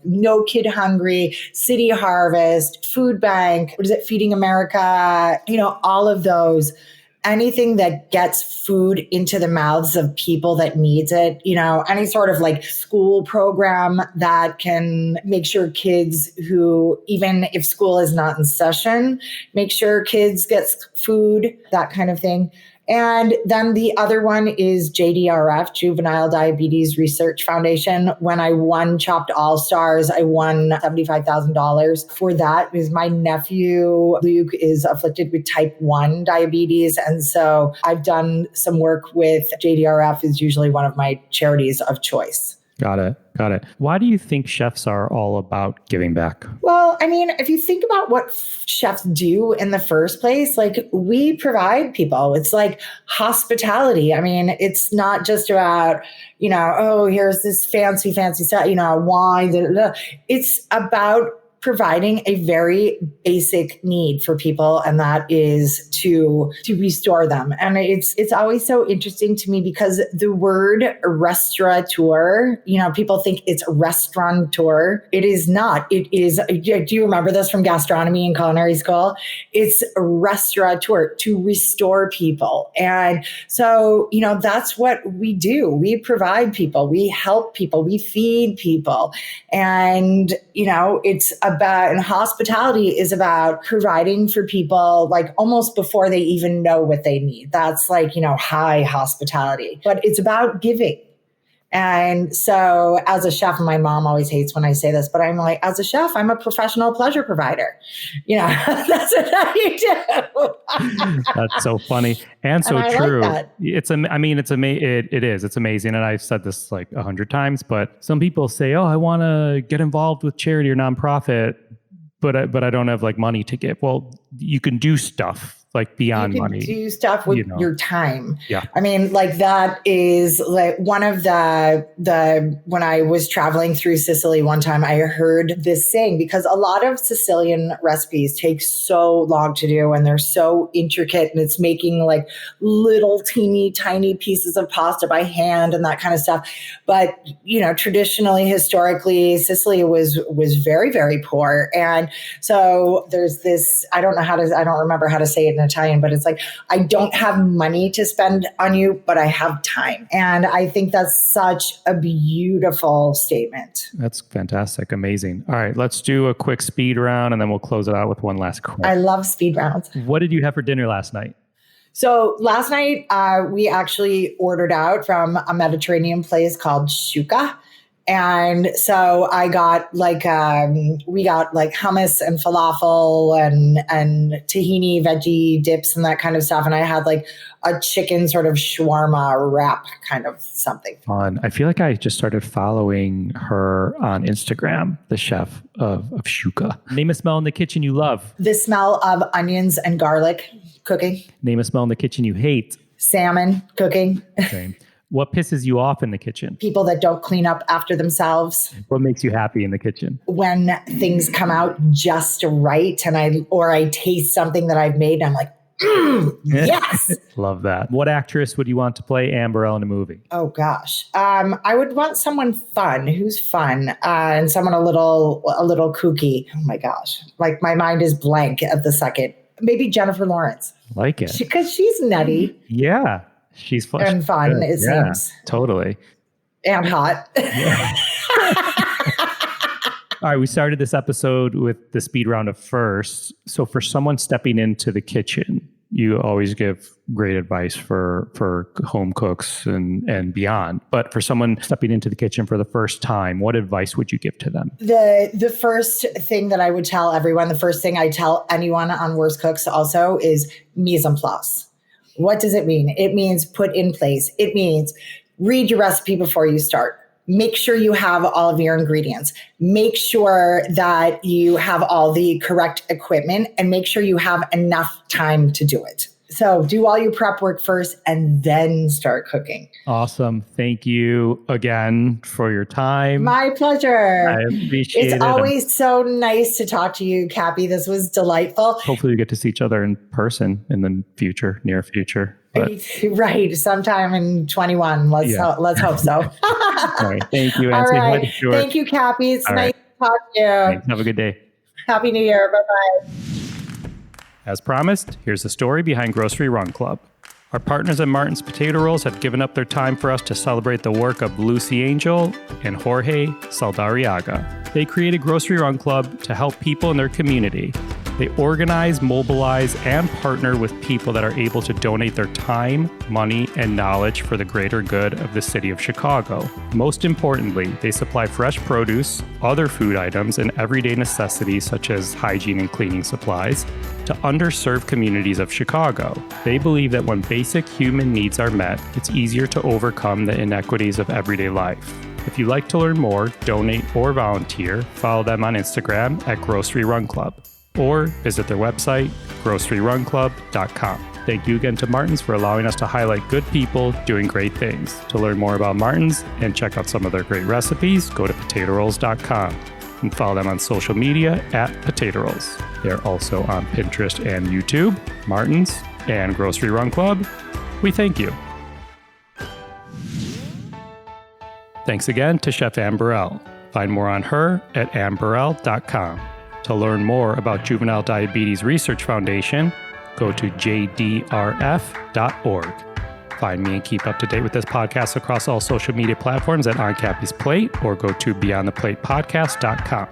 No Kid Hungry, City Harvest, Food Bank, what is it, Feeding America, all of those. Anything that gets food into the mouths of people that needs it, any sort of like school program that can make sure kids who, even if school is not in session, make sure kids get food, that kind of thing. And then the other one is JDRF, Juvenile Diabetes Research Foundation. When I won Chopped All Stars, I won $75,000 for that, because my nephew, Luke, is afflicted with type 1 diabetes. And so I've done some work with JDRF, is usually one of my charities of choice. Got it. Why do you think chefs are all about giving back? Well, I mean, if you think about what chefs do in the first place, like, we provide people. It's like hospitality. I mean, it's not just about, here's this fancy set, wine. Blah, blah, blah. It's about providing a very basic need for people, and that is to restore them. And it's always so interesting to me, because the word restaurateur, people think it's restaurateur. It is not. It is. Do you remember this from gastronomy and culinary school? It's restaurateur, to restore people. And so, that's what we do. We provide people, we help people, we feed people. And, and hospitality is about providing for people, like, almost before they even know what they need. That's like, high hospitality, but it's about giving. And so as a chef, and my mom always hates when I say this, but I'm like, as a chef, I'm a professional pleasure provider. That's what I do. That's so funny and so true. Like that. It's amazing. And I've said this like 100 times, but some people say, oh, I want to get involved with charity or nonprofit, but I don't have like money to give. Well, you can do stuff like beyond money. You can do stuff with your time. Yeah. I mean, like, that is like one of the when I was traveling through Sicily one time, I heard this saying, because a lot of Sicilian recipes take so long to do, and they're so intricate, and it's making like little teeny tiny pieces of pasta by hand and that kind of stuff. But, traditionally, historically, Sicily was very, very poor. And so there's this, I don't remember how to say it in Italian, but it's like, I don't have money to spend on you, but I have time. And I think that's such a beautiful statement. That's fantastic. Amazing. All right, let's do a quick speed round, and then we'll close it out with one last question. I love speed rounds. What did you have for dinner last night? So last night, we actually ordered out from a Mediterranean place called Shuka. And so I got we got like hummus and falafel and tahini veggie dips and that kind of stuff. And I had like a chicken sort of shawarma wrap kind of something. Fun. I feel like I just started following her on Instagram, the chef of Shuka. Name a smell in the kitchen you love. The smell of onions and garlic cooking. Name a smell in the kitchen you hate. Salmon cooking. Okay. What pisses you off in the kitchen? People that don't clean up after themselves. What makes you happy in the kitchen? When things come out just right, and I taste something that I've made, and I'm like, yes. Love that. What actress would you want to play Anne Burrell in a movie? Oh gosh, I would want someone fun, who's fun, and someone a little kooky. Oh my gosh, like my mind is blank at the second. Maybe Jennifer Lawrence. Like it because she's nutty. Yeah. She's fun. And fun, it seems. Totally. And hot. Yeah. All right, we started this episode with the speed round of first. So for someone stepping into the kitchen, you always give great advice for home cooks and beyond. But for someone stepping into the kitchen for the first time, what advice would you give to them? The first thing that I would tell everyone, the first thing I tell anyone on Worst Cooks also is mise en place. What does it mean? It means put in place. It means read your recipe before you start. Make sure you have all of your ingredients. Make sure that you have all the correct equipment and make sure you have enough time to do it. So do all your prep work first and then start cooking. Awesome. Thank you again for your time. My pleasure. I appreciate it. It's always so nice to talk to you, Cappy. This was delightful. Hopefully we get to see each other in person in the future, near future. But, right. Sometime in 21. Let's hope so. all right. Thank you. All right. Thank you, Cappy. It's nice to talk to you. Thanks. Have a good day. Happy New Year. Bye-bye. As promised, here's the story behind Grocery Run Club. Our partners at Martin's Potato Rolls have given up their time for us to celebrate the work of Lucy Angel and Jorge Saldariaga. They created Grocery Run Club to help people in their community. They organize, mobilize, and partner with people that are able to donate their time, money, and knowledge for the greater good of the city of Chicago. Most importantly, they supply fresh produce, other food items, and everyday necessities such as hygiene and cleaning supplies to underserved communities of Chicago. They believe that when basic human needs are met, it's easier to overcome the inequities of everyday life. If you'd like to learn more, donate, or volunteer, follow them on Instagram at Grocery Run Club, or visit their website, groceryrun.club.com. Thank you again to Martin's for allowing us to highlight good people doing great things. To learn more about Martin's and check out some of their great recipes, go to potatorolls.com and follow them on social media at Potato Rolls. They're also on Pinterest and YouTube, Martin's and Grocery Run Club. We thank you. Thanks again to Chef Anne Burrell. Find more on her at anneburrell.com. To learn more about Juvenile Diabetes Research Foundation, go to jdrf.org. Find me and keep up to date with this podcast across all social media platforms at On Cappy's Plate or go to beyondtheplatepodcast.com.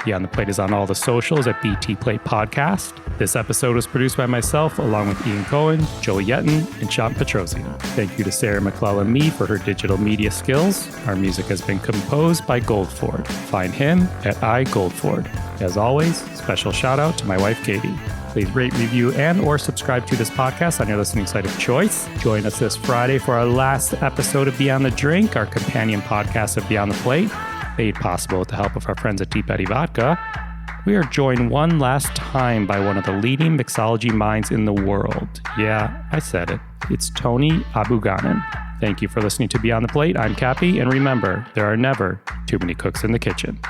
Beyond the Plate is on all the socials at BT Plate Podcast. This episode was produced by myself, along with Ian Cohen, Joey Yetton, and Sean Petrosian. Thank you to Sarah McClellan-Mee for her digital media skills. Our music has been composed by Goldford. Find him at iGoldford. As always, special shout out to my wife, Katie. Please rate, review, and or subscribe to this podcast on your listening site of choice. Join us this Friday for our last episode of Beyond the Drink, our companion podcast of Beyond the Plate, made possible with the help of our friends at Deep Eddy Vodka. We are joined one last time by one of the leading mixology minds in the world. Yeah, I said it. It's Tony Abuganin. Thank you for listening to Beyond the Plate. I'm Cappy, and remember, there are never too many cooks in the kitchen.